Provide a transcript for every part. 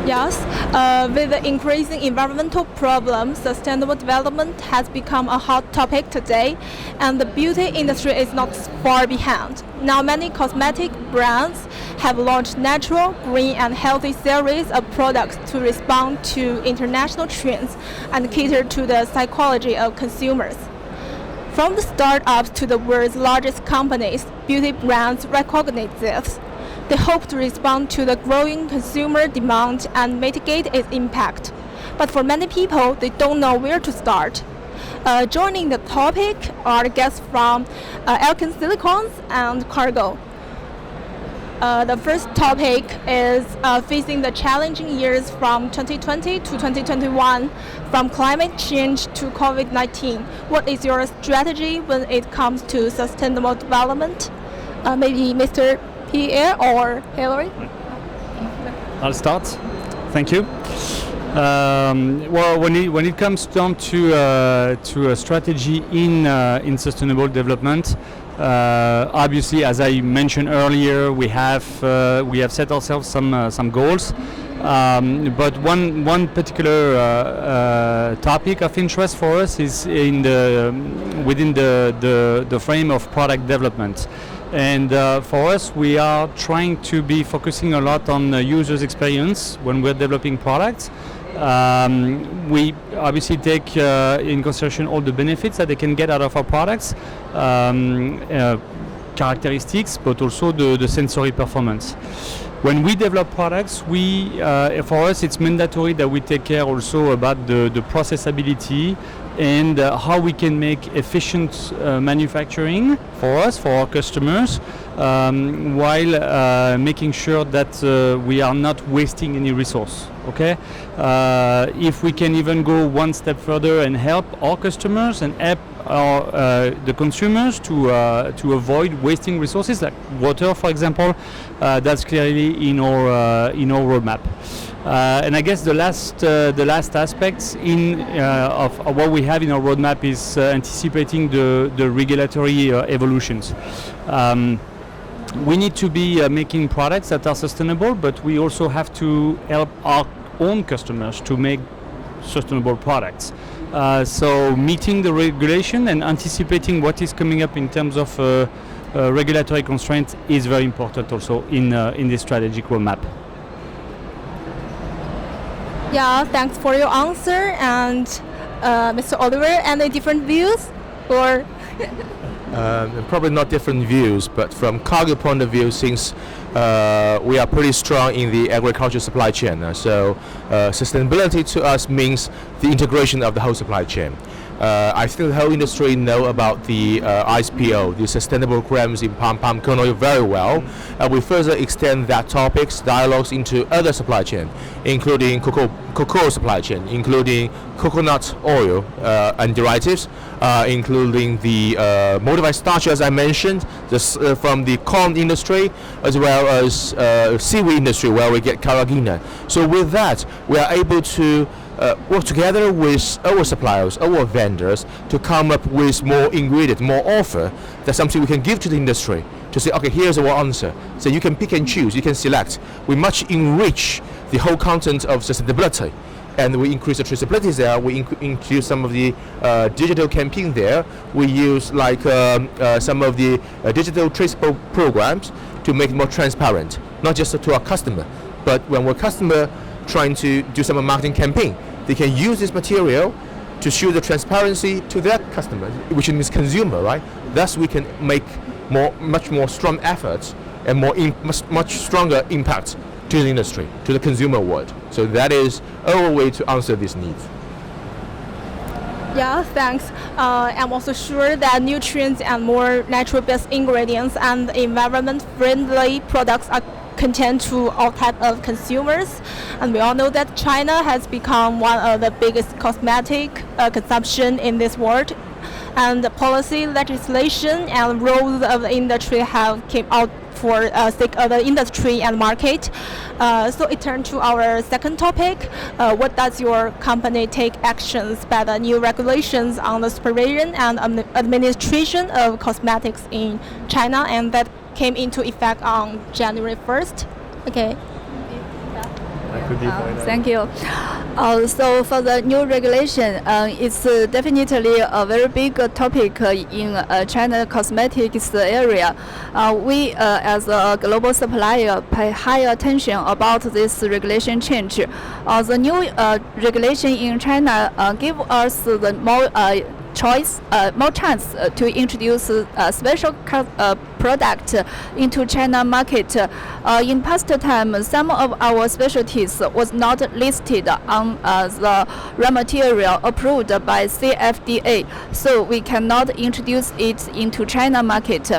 Yes, with the increasing environmental problems, sustainable development has become a hot topic today, and the beauty industry is not far behind. Now many cosmetic brands have launched natural, green and healthy series of products to respond to international trends and cater to the psychology of consumers. From the startups to the world's largest companies, beauty brands recognize this. They hope to respond to the growing consumer demand and mitigate its impact. But for many people, they don't know where to start. Joining the topic are guests from Elkem Silicones and Cargill. The first topic is facing the challenging years from 2020 to 2021, from climate change to COVID-19. What is your strategy when it comes to sustainable development? Maybe Mr. Pierre or Hilary? I'll start. Thank you. Well, when it comes down to a strategy in sustainable development, obviously, as I mentioned earlier, we have set ourselves some goals. But one particular topic of interest for us is within the frame of product development. And for us, we are trying to be focusing a lot on the user's experience when we're developing products. We obviously take in consideration all the benefits that they can get out of our products, characteristics, but also the sensory performance. When we develop products, for us it's mandatory that we take care also about the processability and how we can make efficient manufacturing for us, for our customers, while making sure that we are not wasting any resource. Okay, if we can even go one step further and help our customers and help the consumers to avoid wasting resources like water, for example, that's clearly in our roadmap. And I guess the last aspects of what we have in our roadmap is anticipating the regulatory evolutions. We need to be making products that are sustainable, but we also have to help our own customers to make sustainable products. So meeting the regulation and anticipating what is coming up in terms of regulatory constraints is very important also in this strategic roadmap. Yeah, thanks for your answer. And Mr. Oliver, any different views? Or Probably not different views, but from Cargill point of view, since we are pretty strong in the agriculture supply chain, so sustainability to us means the integration of the whole supply chain. I think the whole industry know about the ISPO, the sustainable grams in palm kernel, very well. We further extend that topics, dialogues into other supply chain, including cocoa supply chain, including coconut oil and derivatives, including the modified starch, as I mentioned, from the corn industry, as well as seaweed industry, where we get carrageenan. So with that, we are able to work together with our suppliers, our vendors, to come up with more ingredient, more offer. That's something we can give to the industry to say, okay, here's our answer. So you can pick and choose, you can select. We much enrich the whole content of sustainability, and we increase the traceability there. We include some of the digital campaign there. We use like some of the digital traceable programs to make it more transparent, not just to our customer, but when our customer trying to do some marketing campaign, they can use this material to show the transparency to their customer, which means consumer, right? Thus, we can make much more strong efforts and much stronger impact to the industry, to the consumer world. So that is our way to answer these needs. yeah, thanks. I'm also sure that nutrients and more natural-based ingredients and environment-friendly products are content to all type of consumers, and we all know that China has become one of the biggest cosmetic consumption in this world, and the policy, legislation, and rules of the industry have came out for sake of the industry and market. So it turns to our second topic. What does your company take actions by the new regulations on the supervision and administration of cosmetics in China, and that came into effect on January 1st? Okay. that could be Thank you. So for the new regulation, it's definitely a very big topic in China cosmetics area. We, as a global supplier, pay high attention about this regulation change. The new regulation in China give us the more chance to introduce special product into China market. In past time, some of our specialties was not listed on the raw material approved by CFDA, so we cannot introduce it into China market.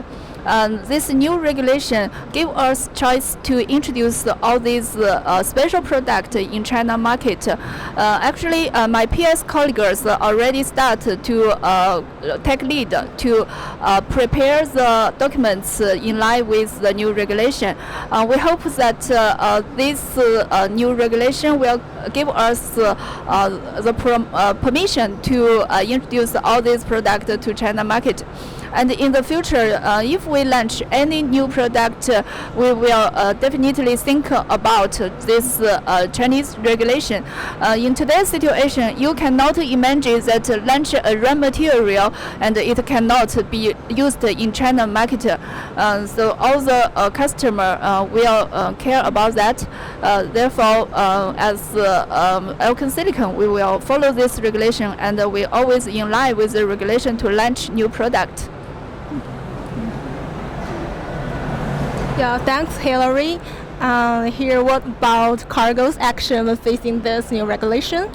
This new regulation give us choice to introduce all these special products in China market. Actually, my PS colleagues already start to take lead to prepare the documents in line with the new regulation. We hope that this new regulation will give us the permission to introduce all these products to China market. And in the future, if we launch any new product, we will definitely think about this Chinese regulation. In today's situation, you cannot imagine that launch a raw material and it cannot be used in China market. So all the customer will care about that. Therefore, as Elkem Silicon, we will follow this regulation, and we always in line with the regulation to launch new product. Yeah, thanks, Hilary. Here, what about Cargill's action facing this new regulation?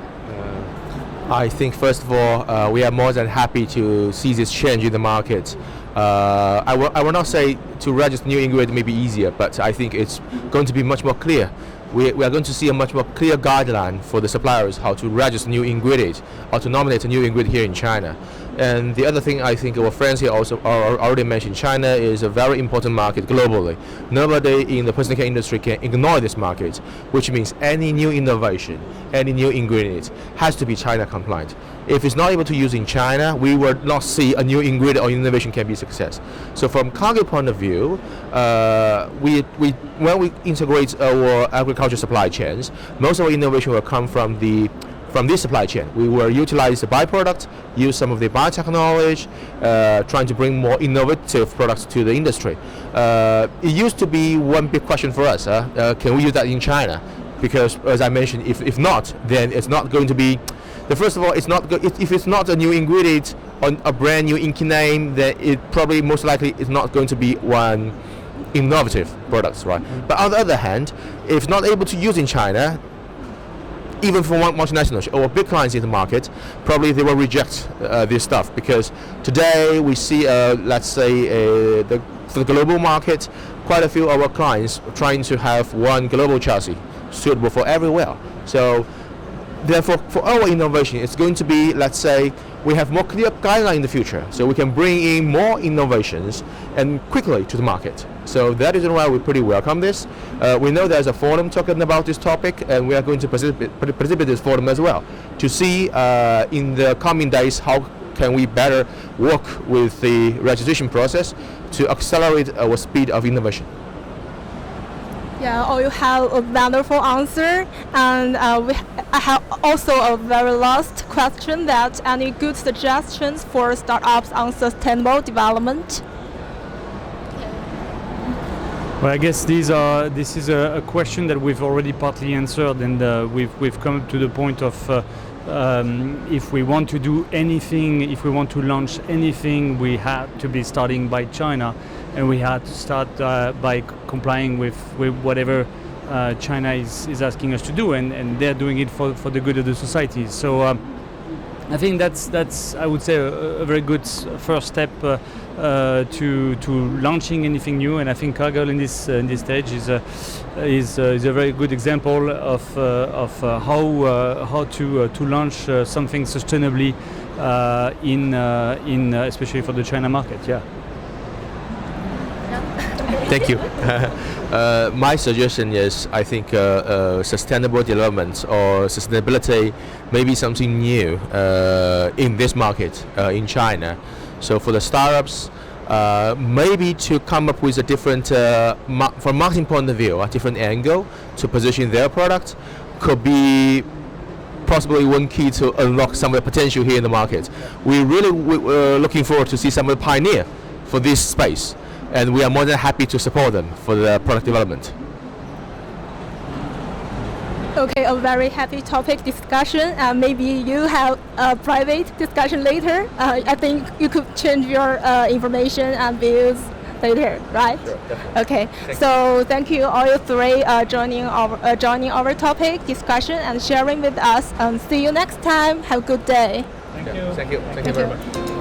I think first of all, we are more than happy to see this change in the market. I will not say to register new ingredient may be easier, but I think it's going to be much more clear. We are going to see a much more clear guideline for the suppliers how to register new ingredient or to nominate a new ingredient here in China. And the other thing I think our friends here also already mentioned, China is a very important market globally. Nobody in the personal care industry can ignore this market, which means any new innovation, any new ingredient has to be China compliant. If it's not able to use in China, we will not see a new ingredient or innovation can be a success. So from Cargill point of view, when we integrate our agriculture supply chains, most of our innovation will come from this supply chain. We will utilize the byproduct, use some of the biotechnology, trying to bring more innovative products to the industry. It used to be one big question for us, can we use that in China? Because as I mentioned, if not, then it's not going to be, first of all, it's not if it's not a new ingredient on a brand new inky name, then it probably most likely is not going to be one innovative products, right? But on the other hand, if it's not able to use in China, even for one multinational or big clients in the market, probably they will reject this stuff, because today we see, let's say, for the global market, quite a few of our clients trying to have one global chassis suitable for everywhere. So therefore, for our innovation, it's going to be, let's say, we have more clear guideline in the future, so we can bring in more innovations and quickly to the market. So that is why we pretty welcome this. We know there's a forum talking about this topic, and we are going to participate this forum as well to see in the coming days how can we better work with the registration process to accelerate our speed of innovation. Yeah, you have a wonderful answer, and I have also a very last question: that any good suggestions for startups on sustainable development? Well, I guess this is a question that we've already partly answered, and we've come to the point of if we want to do anything, if we want to launch anything, we have to be starting by China, and we had to start by complying with whatever China is asking us to do, and they're doing it for the good of the society. So I think that's I would say a very good first step to launching anything new, and I think Cargill in this stage is a very good example of how to launch something sustainably in especially for the China market. Yeah. Thank you. My suggestion is, I think sustainable development or sustainability may be something new in this market in China. So for the startups, maybe to come up with a different, from marketing point of view, a different angle to position their product could be possibly one key to unlock some of the potential here in the market. We really looking forward to see some of the pioneer for this space, and we are more than happy to support them for the product development. Okay, a very happy topic discussion. Maybe you have a private discussion later. I think you could change your information and views later, right? Sure, definitely. Okay. So thank you all you three joining our topic discussion and sharing with us. See you next time. Have a good day. Thank you. Thank you very much.